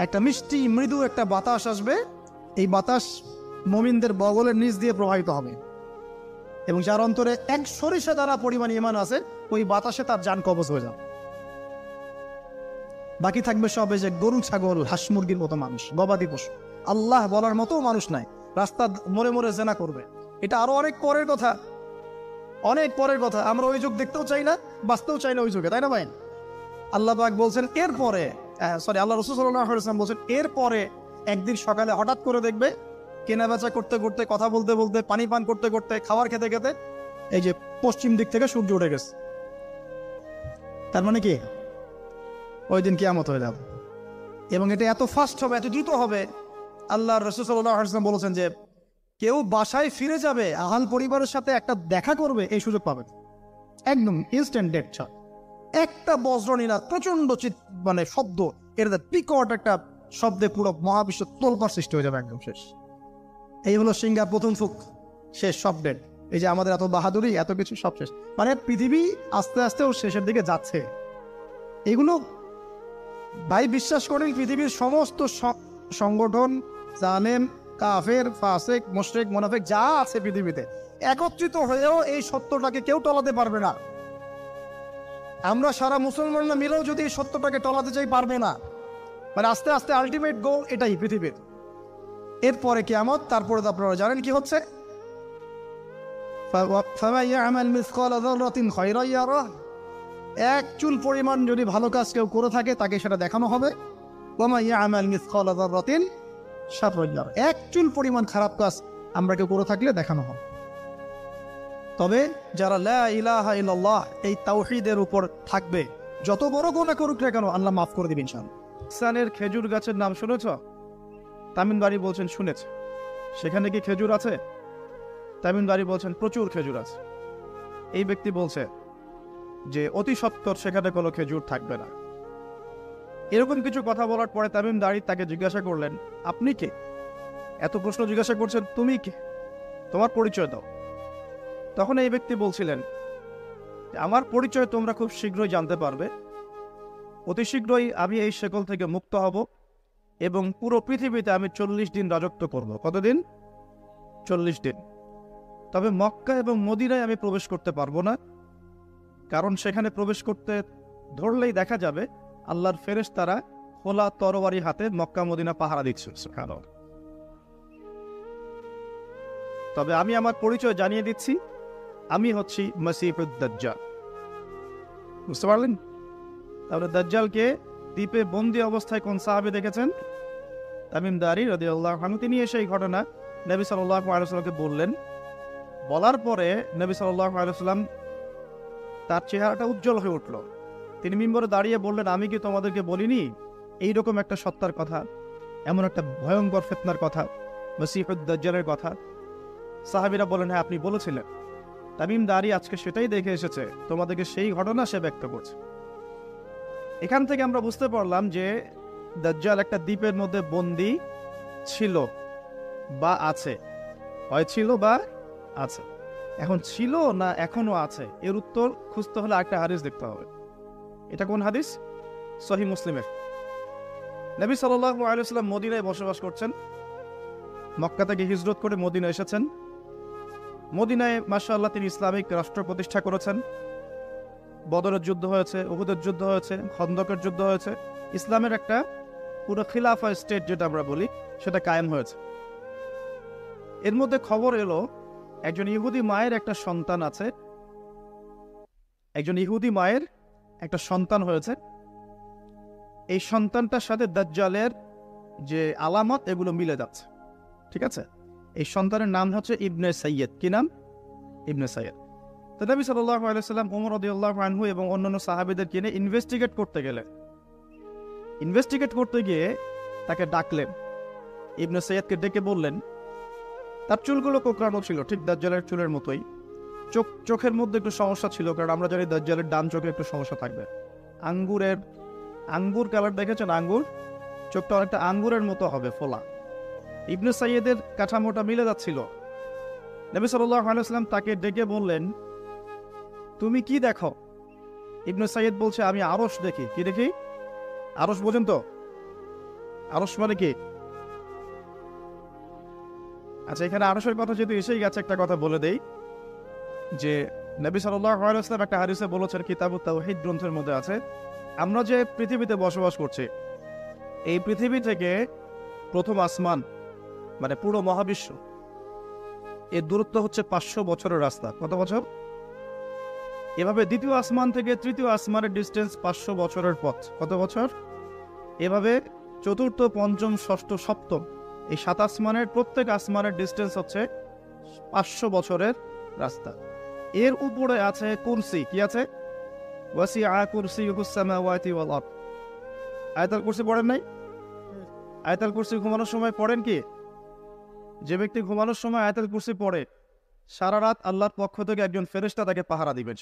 একটা মিষ্টি মৃদু একটা বাতাস আসবে, এই বাতাস মুমিনদের বগলের নিচ দিয়ে প্রবাহিত হবে, এবং যার অন্তরে এক সরিষা দ্বারা পরিমাণ ঈমান আছে, ওই বাতাসে তার জান কবজ হয়ে যাবে। বাকি থাকবে সব এই যে গরু, ছাগল, হাঁস মুরগির মতো মানুষ, গবাদি পশু। আল্লাহ বলার মতো মানুষ নাই, রাস্তা মোড়ে মোড়ে জেনা করবে। এটা আরো অনেক পরের কথা, অনেক পরের কথা। আমরা ওই যুগ দেখতেও চাই না, বাঁচতেও চাই না ওই যুগে, তাই না ভাই? আল্লাহ পাক বলছেন এরপরে, আল্লাহ রাসূল সাল্লাল্লাহু আলাইহি ওয়াসাল্লাম বলছেন এরপরে একদিন সকালে হঠাৎ করে দেখবে কেনা বেচা করতে করতে, কথা বলতে বলতে, পানি পান করতে করতে, খাবার খেতে খেতে এই যে পশ্চিম দিক থেকে সূর্য উঠে গেছে। তার মানে কি ওই দিন কিয়ামত হয়ে যাবে, এবং এটা এত ফাস্ট হবে, এত দ্রুত হবে। আল্লাহ রাসূল সাল্লাল্লাহু আলাইহি ওয়াসাল্লাম বলেছেন যে কেউ বাসায় ফিরে যাবে, আহাল পরিবারের সাথে একটা দেখা করবে, এই সুযোগ পাবে একদম ইনস্ট্যান্ট ডেট ছাড়। একটা বজ্রনীলা প্রচন্ড মানে শব্দ, এর বিকট একটা শব্দে পুরো মহাবিশ্ব তোলপাড় সৃষ্টি হয়ে যাবে, একদম শেষ। এই হলো সিঙ্গার প্রথম ফুক, শেষ, সব ডেট। এই যে আমাদের এত বাহাদুরি, এত কিছু সব শেষ, মানে পৃথিবী আস্তে আস্তে ওর শেষের দিকে যাচ্ছে। এগুলো ভাই বিশ্বাস করেন, পৃথিবীর সমস্ত সংগঠন, জালেম, কাফের, ফাসেক, মুশরিক, মুনাফিক যা আছে পৃথিবীতে একত্রিত হয়েও এই সত্যটাকে কেউ টলাতে পারবে না। আমরা সারা মুসলমানরা মিলেও যদি এই সত্যটাকে টলাতে চাই, পারবে না। মানে আস্তে আস্তে আলটিমেট গোল এটাই পৃথিবীর। এরপরে কিয়ামত, তারপরে তো আপনারা জানেন কি হচ্ছে, এক চুল পরিমাণ যদি ভালো কাজ কেউ করে থাকে তাকে সেটা দেখানো হবে, এক চুল পরিমাণ খারাপ কাজ আমরা কেউ করে থাকলে দেখানো হবে। তবে যারা লা ইলাহা ইল্লাল্লাহ এই তাওহীদের উপর থাকবে, যত বড় গুনাহ করুক না কেন আল্লাহ মাফ করে দিবেন ইনশাআল্লাহ। পাকিস্তানের খেজুর গাছের নাম শুনেছ? তামিমবাড়ি বলছেন শুনেছে। সেখানে কি খেজুর আছে? তামিমবাড়ি বলছেন প্রচুর খেজুর আছে। এই ব্যক্তি বলছে যে অতি সত্বর সেখানে কোনো খেজুর থাকবে না। এরকম কিছু কথা বলার পরে তামিমবাড়ি তাকে জিজ্ঞাসা করলেন, আপনি কে? এত প্রশ্ন জিজ্ঞাসা করছেন, তুমি কে, তোমার পরিচয় দাও। তখন এই ব্যক্তি বলছিলেন, আমার পরিচয় তোমরা খুব শীঘ্রই জানতে পারবে। অতি শীঘ্রই আমি এই শেকল থেকে মুক্ত হব এবং পুরো পৃথিবীতে আমি 40 দিন রাজত্ব করব। কতদিন? 40 দিন। তবে মক্কা এবং মদিনায় আমি প্রবেশ করতে পারবো না, কারণ সেখানে প্রবেশ করতে ধরলেই দেখা যাবে আল্লাহর ফেরেশতারা খোলা তরবারি হাতে মক্কা মদিনা পাহারা দিচ্ছে। তবে আমি আমার পরিচয় জানিয়ে দিচ্ছি, আমি হচ্ছি মসিহুদ দাজ্জাল। বুঝতে পারলেন? তাহলে দাজ্জালকে দ্বীপে বন্দী অবস্থায় কোন সাহাবী দেখেছেন? তামিমদারি রাদিয়াল্লাহু আনহু। তিনি এসে এই ঘটনা নবী সাল্লাল্লাহু আলাইহি ওয়াসাল্লামকে বললেন। বলার পরে নবী সাল্লাল্লাহু আলাইহি ওয়াসাল্লাম তার চেহারাটা উজ্জ্বল হয়ে উঠল। তিনি মিম্বরে দাঁড়িয়ে বললেন, আমি কি তোমাদেরকে বলিনি এইরকম একটা সত্তার কথা, এমন একটা ভয়ঙ্কর ফিতনার কথা, মসিহুদ দাজ্জালের কথা? সাহাবীরা বলেন, হ্যাঁ আপনি বলেছিলেন। তামিমদারি আজকে সেটাই দেখে এসেছে, তোমাদেরকে সেই ঘটনা সে ব্যক্ত করছে। এখান থেকে আমরা বুঝতে পারলাম যে দাজ্জাল একটা দ্বীপের মধ্যে বন্দী ছিল বা আছে, হয় ছিল বা আছে। এখন ছিল না এখনো আছে, এর উত্তর খুঁজতে হলে একটা হাদিস দেখতে হবে। এটা কোন হাদিস? সহিহ মুসলিমের। নবী সাল্লাল্লাহু আলাইহি ওয়াসাল্লাম মদিনায় বসবাস করছেন, মক্কা থেকে হিজরত করে মদিনায় এসেছেন। মদিনায় মাশাআল্লাহ তিনি ইসলামিক রাষ্ট্র প্রতিষ্ঠা করেছেন। বদরের যুদ্ধ হয়েছে, উহুদের যুদ্ধ হয়েছে, খন্দকের যুদ্ধ হয়েছে। ইসলামের একটা পুরো খিলাফা স্টেট যেটা আমরা বলি সেটা কায়েম হয়েছে। এর মধ্যে খবর এলো একজন ইহুদি মায়ের একটা সন্তান আছে, একজন ইহুদি মায়ের একটা সন্তান হয়েছে। এই সন্তানটার সাথে দাজ্জালের যে আলামত এগুলো মিলে যাচ্ছে। ঠিক আছে? এই সন্তানের নাম হচ্ছে ইবনে সাইয়্যিদ। কি নাম? ইবনে সাইয়্যিদ। তো নবী সাল্লাল্লাহু আলাইহি ওয়াসাল্লাম ওমর রাদিয়াল্লাহু আনহু এবং অন্যান্য সাহাবীদের কিনে ইনভেস্টিগেট করতে গেলেন। ইনভেস্টিগেট করতে গিয়ে তাকে ডাকলেন। ইবনে সাইয়্যিদকে ডেকে বললেন, তার চুলগুলো কোঁকড়ানো ছিল ঠিক দাজ্জালের চুলের মতোই। চোখের মধ্যে একটু সমস্যা ছিল, কারণ আমরা জানি দাজ্জালের ডান চোখে একটু সমস্যা থাকবে। আঙ্গুর কালার দেখেছেন? আঙ্গুর, চোখটা অনেকটা আঙ্গুরের মতো হবে, ফোলা। ইবনে সাইয়্যিদের কাঠামোটা মিলে যাচ্ছিল। নবী সাল্লাল্লাহু আলাইহি ওয়াসাল্লাম তাকে ডেকে বললেন, তুমি কি দেখো? ইবনে সাইয়্যিদ বলছে, আমি আরশ দেখি। কি দেখি? আরশ বোঝেন তো? আরশ মানে কি? আচ্ছা, এখানে আরশের কথা যেহেতু এসেই গেছে, একটা কথা বলে দেই যে নবী সাল্লাল্লাহু আলাইহি ওয়াসাল্লাম একটা হাদিসে বলেছেন, কিতাবুত তাওহীদ গ্রন্থের মধ্যে আছে, আমরা যে পৃথিবীতে বসবাস করছি, এই পৃথিবী থেকে প্রথম আসমান মানে পুরো মহাবিশ্ব, এর দূরত্ব হচ্ছে 500 বছরের রাস্তা। কত বছর? এভাবে দ্বিতীয় আসমান থেকে তৃতীয় আসমানের ডিস্টেন্স 500 বছরের পথ। কত বছর? এভাবে চতুর্থ, পঞ্চম, ষষ্ঠ, সপ্তম, এই 7 আসমানের প্রত্যেক আসমানের ডিস্টেন্স হচ্ছে 500 বছরের রাস্তা। এর উপরে আছে কুরসি। কি আছে? ওয়াসিআ কুরসিয়ুহুস সামাওয়াতি ওয়াল আরদ। আয়াতুল কুরসি পড়েন নাই? আয়াতুল কুরসি ঘুমানোর সময় পড়েন কি? যে ব্যক্তি ঘুমানোর সময় আয়াতুল কুরসি পড়ে, সারা রাত আল্লাহর পক্ষ থেকে একজন ফেরেশতা তাকে পাহারা দিবে।